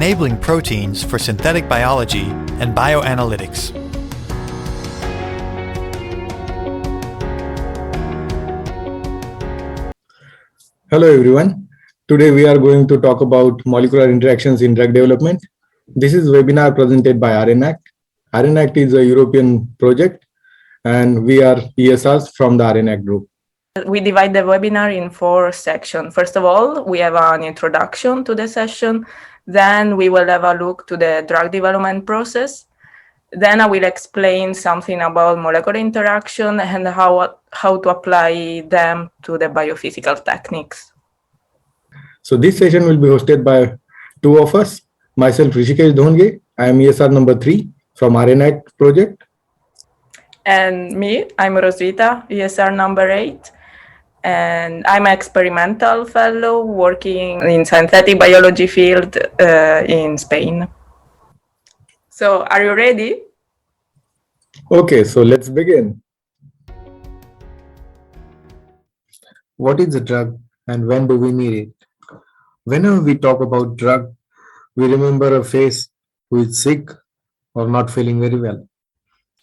enabling proteins for synthetic biology and bioanalytics. Hello everyone. Today we are going to talk about molecular interactions in drug development. This is a webinar presented by RNAct. RNAct is a European project and we are ESRs from the RNAct group. We divide the webinar in 4 sections. First of all, we have an introduction to the session. Then we will have a look to the drug development process. Then I will explain something about molecular interaction and how to apply them to the biophysical techniques. So this session will be hosted by 2 of us. Myself, Rishikesh Dhonge. I am ESR number 3 from RNAct project. And me, I'm Rosita, ESR number 8. And I'm an experimental fellow working in synthetic biology field in Spain. So are you ready? Okay, so let's begin. What is a drug and when do we need it? Whenever we talk about drug, we remember a face who is sick or not feeling very well.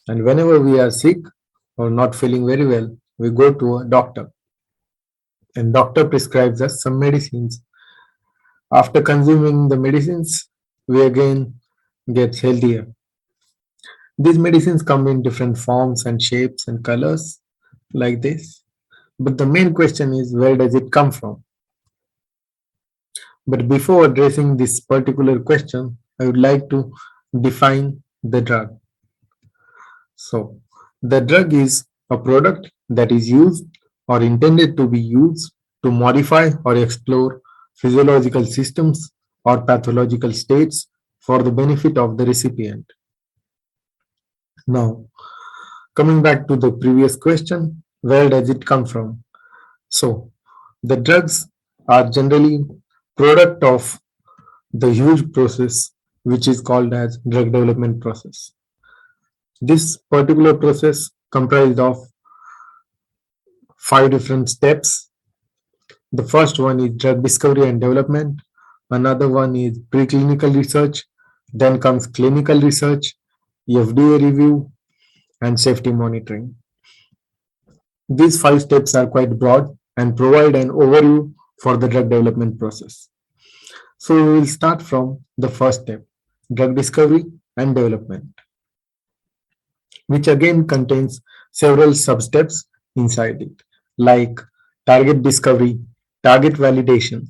And whenever we are sick or not feeling very well, we go to a doctor. And doctor prescribes us some medicines. After consuming the medicines, we again get healthier. These medicines come in different forms and shapes and colors like this. But the main question is, where does it come from? But before addressing this particular question, I would like to define the drug. So, the drug is a product that is used or intended to be used to modify or explore physiological systems or pathological states for the benefit of the recipient. Now, coming back to the previous question, where does it come from? So, the drugs are generally product of the huge process which is called as drug development process. This particular process comprised of 5 different steps. The first one is drug discovery and development. Another one is preclinical research. Then comes clinical research, FDA review, and safety monitoring. These 5 steps are quite broad and provide an overview for the drug development process. So we will start from the first step, drug discovery and development, which again contains several sub-steps inside it, like target discovery, target validation.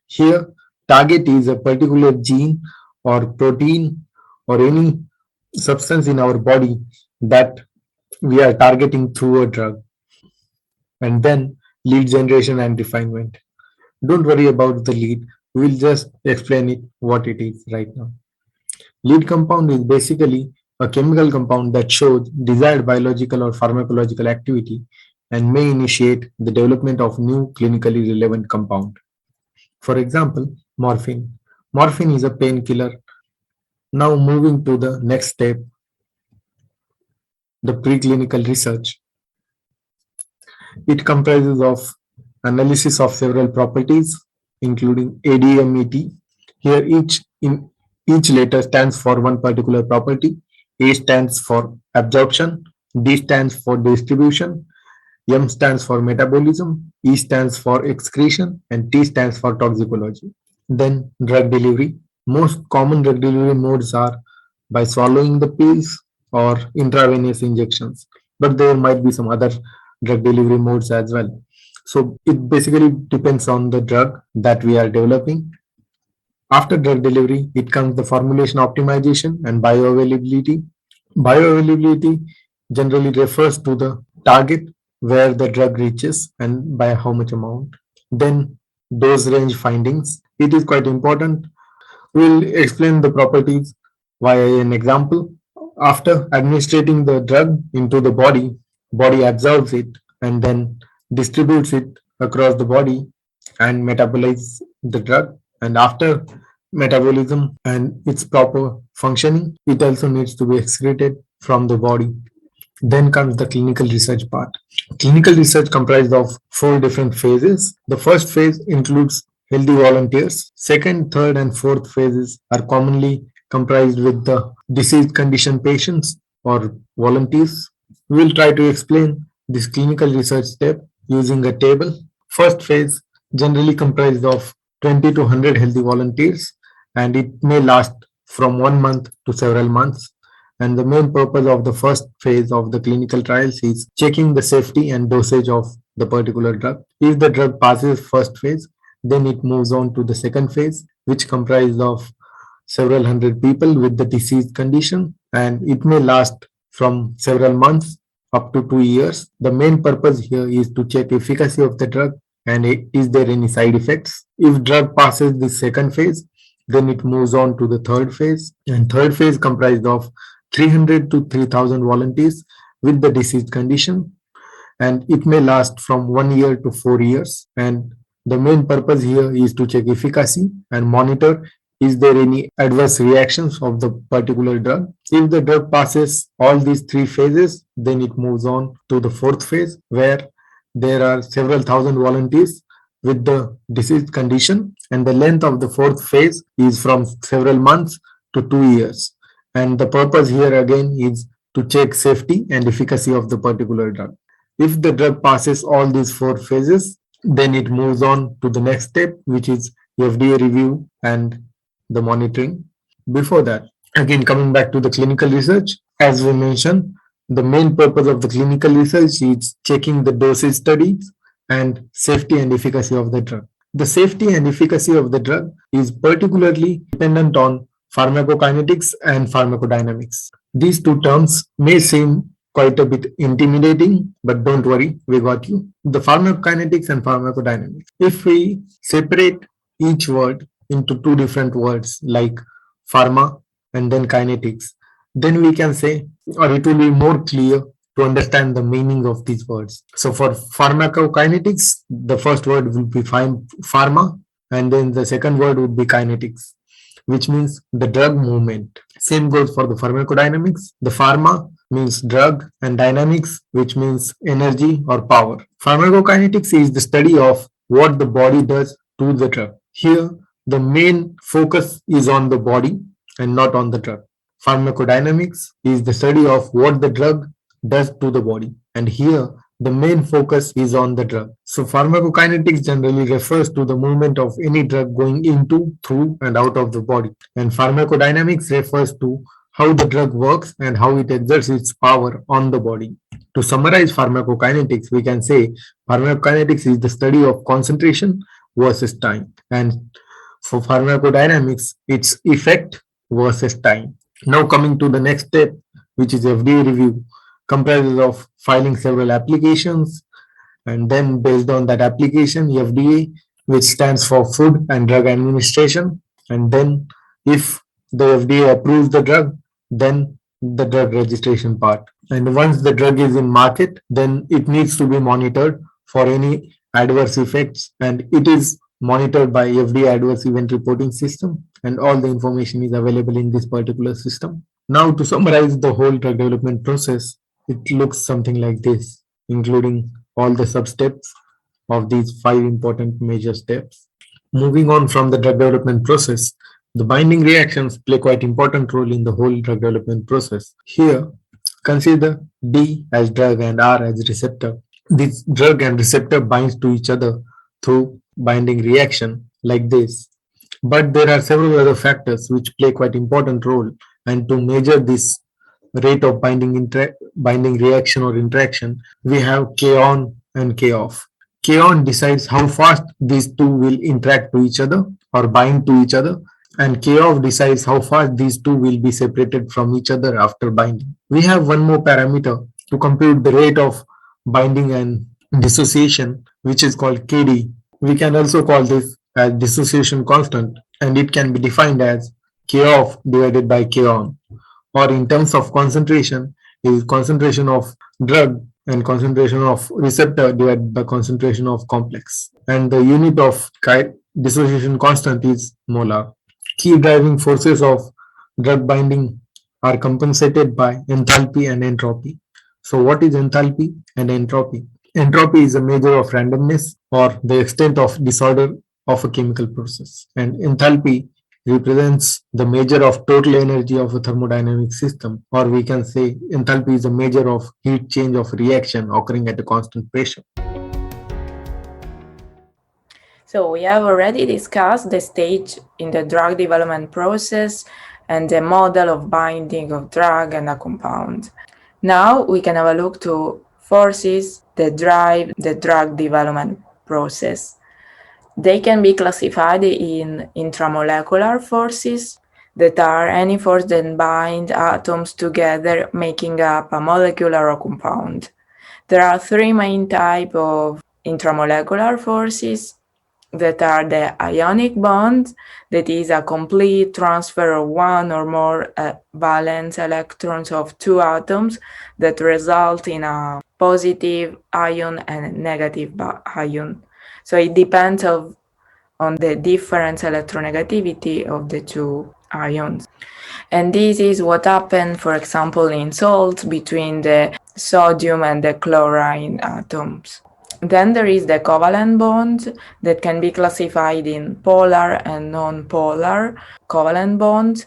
Here, target is a particular gene or protein or any substance in our body that we are targeting through a drug. And then lead generation and refinement. Don't worry about the lead. We'll just explain it what it is right now. Lead compound is basically a chemical compound that shows desired biological or pharmacological activity and may initiate the development of new clinically relevant compound. For example, morphine. Morphine is a painkiller. Now moving to the next step, the preclinical research. It comprises of analysis of several properties, including ADMET. Here each letter stands for one particular property. A stands for absorption, D stands for distribution, M stands for metabolism, E stands for excretion, and T stands for toxicology. Then drug delivery. Most common drug delivery modes are by swallowing the pills or intravenous injections, but there might be some other drug delivery modes as well. So it basically depends on the drug that we are developing. After drug delivery, it comes the formulation optimization and bioavailability. Bioavailability generally refers to the target where the drug reaches and by how much amount. Then dose range findings. It is quite important. We'll explain the properties via an example. After administrating the drug into the body absorbs it and then distributes it across the body and metabolizes the drug. And after metabolism and its proper functioning, it also needs to be excreted from the body. Then comes the clinical research part. Clinical research comprised of 4 different phases. The first phase includes healthy volunteers. Second, third, and fourth phases are commonly comprised with the disease condition patients or volunteers. We will try to explain this clinical research step using a table. First phase generally comprised of 20 to 100 healthy volunteers, and it may last from 1 month to several months. And the main purpose of the first phase of the clinical trials is checking the safety and dosage of the particular drug. If the drug passes first phase, then it moves on to the second phase, which comprises of several hundred people with the disease condition, and it may last from several months up to 2 years. The main purpose here is to check efficacy of the drug and is there any side effects. If drug passes the second phase, then it moves on to the third phase, and third phase comprised of 300 to 3,000 volunteers with the disease condition, and it may last from 1 year to 4 years. And the main purpose here is to check efficacy and monitor is there any adverse reactions of the particular drug. If the drug passes all these three phases, then it moves on to the fourth phase where there are several thousand volunteers with the disease condition, and the length of the fourth phase is from several months to 2 years. And the purpose here again is to check safety and efficacy of the particular drug. If the drug passes all these four phases, then it moves on to the next step, which is FDA review and the monitoring. Before that, again coming back to the clinical research, as we mentioned, the main purpose of the clinical research is checking the dosage studies and safety and efficacy of the drug. The safety and efficacy of the drug is particularly dependent on pharmacokinetics and pharmacodynamics. These two terms may seem quite a bit intimidating, but don't worry, we got you. The pharmacokinetics and pharmacodynamics. If we separate each word into two different words like pharma and then kinetics, then we can say, or it will be more clear to understand the meaning of these words. So for pharmacokinetics, the first word will be pharma, and then the second word would be kinetics, which means the drug movement. Same goes for the pharmacodynamics. The pharma means drug and dynamics, which means energy or power. Pharmacokinetics is the study of what the body does to the drug. Here, the main focus is on the body and not on the drug. Pharmacodynamics is the study of what the drug does to the body, and here the main focus is on the drug. So pharmacokinetics generally refers to the movement of any drug going into, through, and out of the body, and pharmacodynamics refers to how the drug works and how it exerts its power on the body. To summarize pharmacokinetics, we can say pharmacokinetics is the study of concentration versus time, and for pharmacodynamics, it's effect versus time. Now coming to the next step, which is FDA review, comprises of filing several applications, and then based on that application, FDA, which stands for Food and Drug Administration, and then if the FDA approves the drug, then the drug registration part. And once the drug is in market, then it needs to be monitored for any adverse effects, and it is monitored by FDA adverse event reporting system, and all the information is available in this particular system. Now to summarize the whole drug development process, it looks something like this, including all the sub-steps of these 5 important major steps. Moving on from the drug development process, the binding reactions play quite important role in the whole drug development process. Here, consider D as drug and R as receptor. This drug and receptor binds to each other through binding reaction like this. But there are several other factors which play quite important role, and to measure this rate of binding reaction or interaction, we have K on and K off. K on decides how fast these two will interact to each other or bind to each other, and K off decides how fast these two will be separated from each other after binding. We have one more parameter to compute the rate of binding and dissociation, which is called KD. We can also call this as dissociation constant, and it can be defined as K off divided by K on, or in terms of concentration is concentration of drug and concentration of receptor divided by concentration of complex, and the unit of dissociation constant is molar. Key driving forces of drug binding are compensated by enthalpy and entropy. So what is enthalpy and entropy? Entropy is a measure of randomness or the extent of disorder of a chemical process. And enthalpy represents the measure of total energy of a thermodynamic system, or we can say enthalpy is a measure of heat change of reaction occurring at a constant pressure. So we have already discussed the stage in the drug development process and the model of binding of drug and a compound. Now we can have a look to forces that drive the drug development process. They can be classified in intramolecular forces, that are any force that bind atoms together, making up a molecule or a compound. There are three main types of intramolecular forces, that are the ionic bond, that is a complete transfer of one or more valence electrons of two atoms that result in a positive ion and a negative ion. So it depends on the different electronegativity of the two ions. And this is what happened, for example, in salts between the sodium and the chlorine atoms. Then there is the covalent bond that can be classified in polar and non-polar covalent bonds.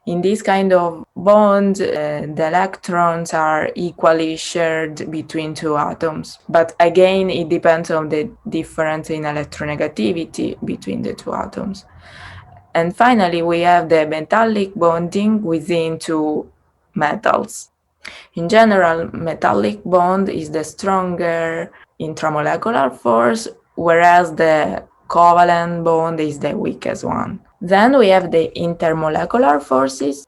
In this kind of bond, the electrons are equally shared between two atoms. But again, it depends on the difference in electronegativity between the two atoms. And finally, we have the metallic bonding within two metals. In general, metallic bond is the stronger intramolecular force, whereas the covalent bond is the weakest one. Then we have the intermolecular forces,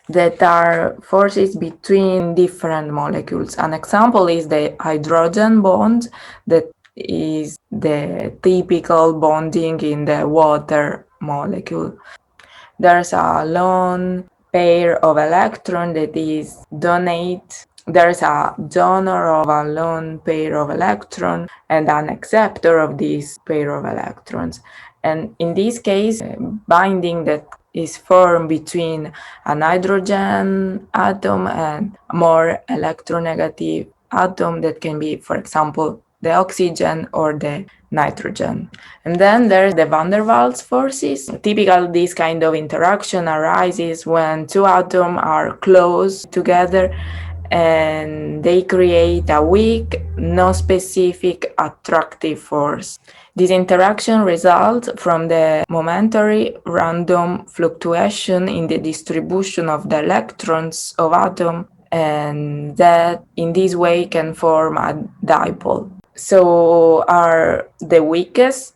that are forces between different molecules. An example is the hydrogen bond, that is the typical bonding in the water molecule. There's a lone pair of electrons that is donate. There's a donor of a lone pair of electrons and an acceptor of this pair of electrons. And in this case, binding that is formed between a nitrogen atom and a more electronegative atom that can be, for example, the oxygen or the nitrogen. And then there's the van der Waals forces. Typically, this kind of interaction arises when two atoms are close together and they create a weak, non-specific attractive force. This interaction results from the momentary random fluctuation in the distribution of the electrons of atom, and that in this way can form a dipole. So are the weakest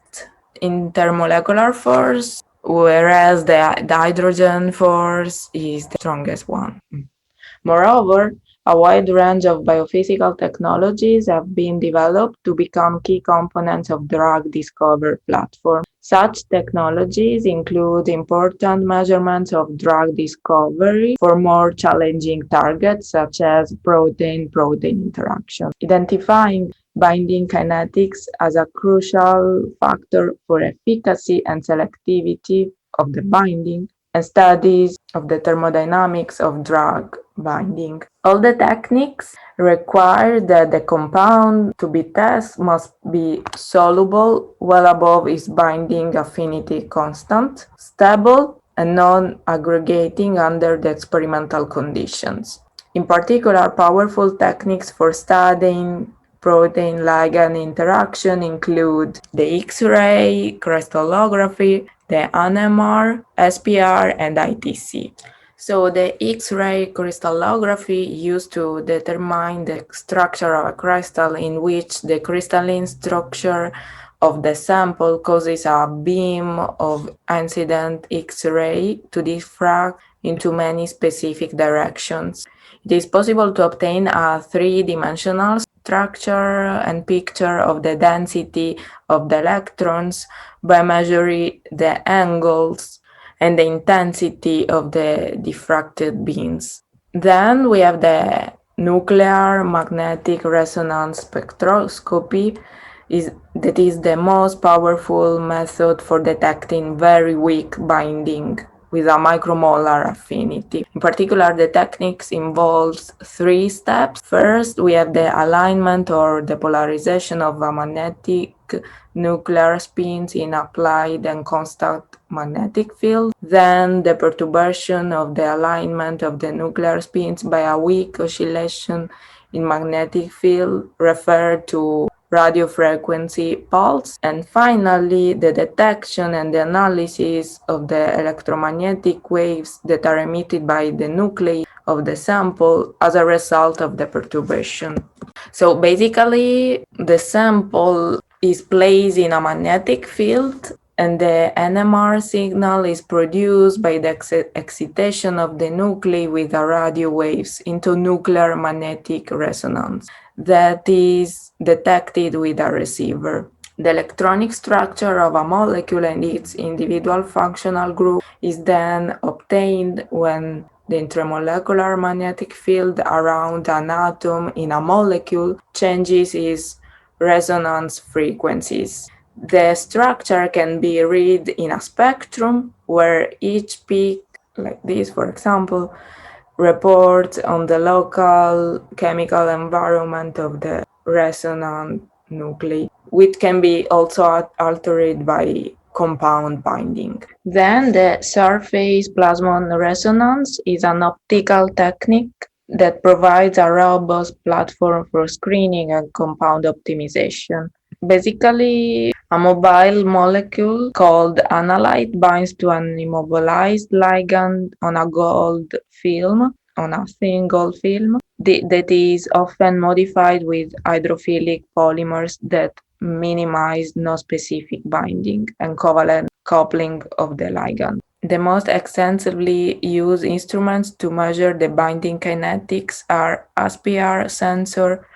intermolecular force, whereas the hydrogen force is the strongest one. Moreover, a wide range of biophysical technologies have been developed to become key components of drug discovery platforms. Such technologies include important measurements of drug discovery for more challenging targets, such as protein-protein interaction, identifying binding kinetics as a crucial factor for efficacy and selectivity of the binding, and studies of the thermodynamics of drug binding. All the techniques require that the compound to be tested must be soluble well above its binding affinity constant, stable, and non-aggregating under the experimental conditions. In particular, powerful techniques for studying protein-ligand interaction include the X-ray crystallography, the NMR, SPR, and ITC. So the X-ray crystallography used to determine the structure of a crystal, in which the crystalline structure of the sample causes a beam of incident X-ray to diffract into many specific directions. It is possible to obtain a three-dimensional structure and picture of the density of the electrons by measuring the angles and the intensity of the diffracted beams. Then we have the nuclear magnetic resonance spectroscopy, that is the most powerful method for detecting very weak binding with a micromolar affinity. In particular, the techniques involves three steps. First, we have the alignment or depolarization of a magnetic nuclear spins in applied and constant magnetic field. Then the perturbation of the alignment of the nuclear spins by a weak oscillation in magnetic field referred to radio frequency pulse. And finally, the detection and the analysis of the electromagnetic waves that are emitted by the nuclei of the sample as a result of the perturbation. So basically, the sample is placed in a magnetic field and the NMR signal is produced by the excitation of the nuclei with the radio waves into nuclear magnetic resonance that is detected with a receiver. The electronic structure of a molecule and its individual functional group is then obtained when the intermolecular magnetic field around an atom in a molecule changes its resonance frequencies. The structure can be read in a spectrum where each peak, like this for example, reports on the local chemical environment of the resonant nuclei, which can be also altered by compound binding. Then the surface plasmon resonance is an optical technique that provides a robust platform for screening and compound optimization. Basically, a mobile molecule called analyte binds to an immobilized ligand on a gold film, on a thin gold film, that is often modified with hydrophilic polymers that minimize non-specific binding and covalent coupling of the ligand. The most extensively used instruments to measure the binding kinetics are SPR sensor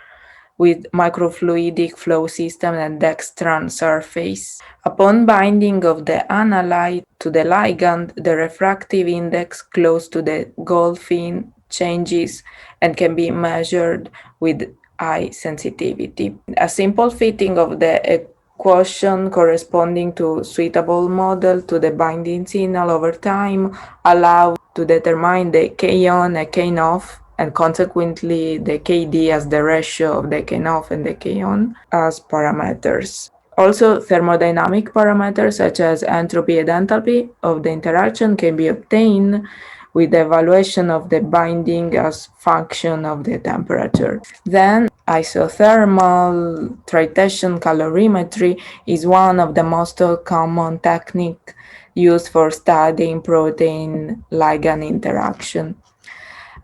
with microfluidic flow system and dextran surface. Upon binding of the analyte to the ligand, the refractive index close to the gold fin changes and can be measured with high sensitivity. A simple fitting of the equation corresponding to suitable model to the binding signal over time allows to determine the K-on and K-off and consequently the KD as the ratio of the K-off and the K-on as parameters. Also, thermodynamic parameters such as entropy and enthalpy of the interaction can be obtained with the evaluation of the binding as function of the temperature. Then, isothermal titration calorimetry is one of the most common techniques used for studying protein ligand interaction.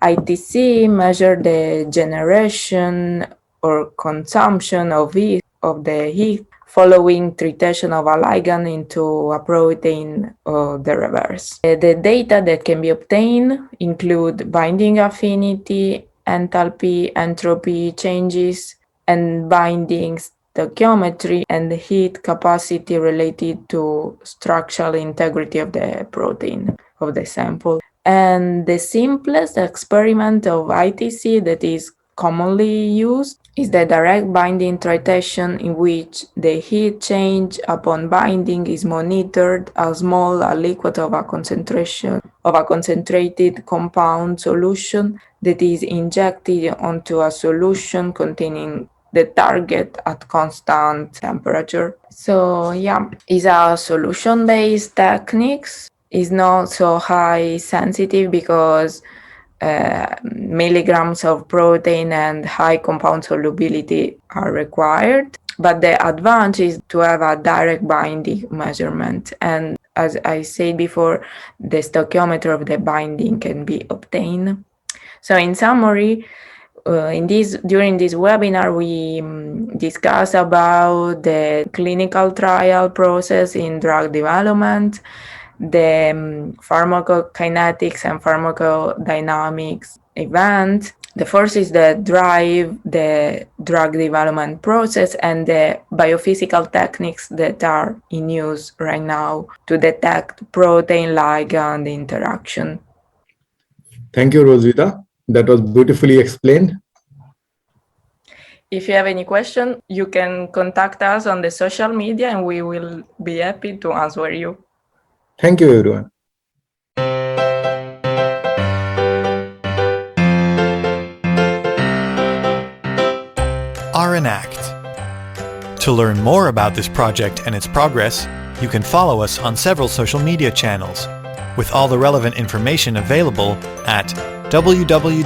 ITC measure the generation or consumption of the heat following titration of a ligand into a protein or the reverse. The data that can be obtained include binding affinity, enthalpy, entropy changes, and binding stoichiometry and heat capacity related to structural integrity of the protein of the sample. And the simplest experiment of ITC that is commonly used is the direct binding titration, in which the heat change upon binding is monitored as small a liquid of a concentration of a concentrated compound solution that is injected onto a solution containing the target at constant temperature. So yeah, it's a solution-based techniques. Is not so high sensitive because milligrams of protein and high compound solubility are required. But the advantage is to have a direct binding measurement. And as I said before, the stoichiometry of the binding can be obtained. So in summary, during this webinar, we discuss about the clinical trial process in drug development, the pharmacokinetics and pharmacodynamics event. The first is the drive the drug development process and the biophysical techniques that are in use right now to detect protein ligand interaction. Thank you, Rosita. That was beautifully explained. If you have any question, you can contact us on the social media and we will be happy to answer you. Thank you, everyone. RNAct. To learn more about this project and its progress, you can follow us on several social media channels, with all the relevant information available at www.rnact.eu.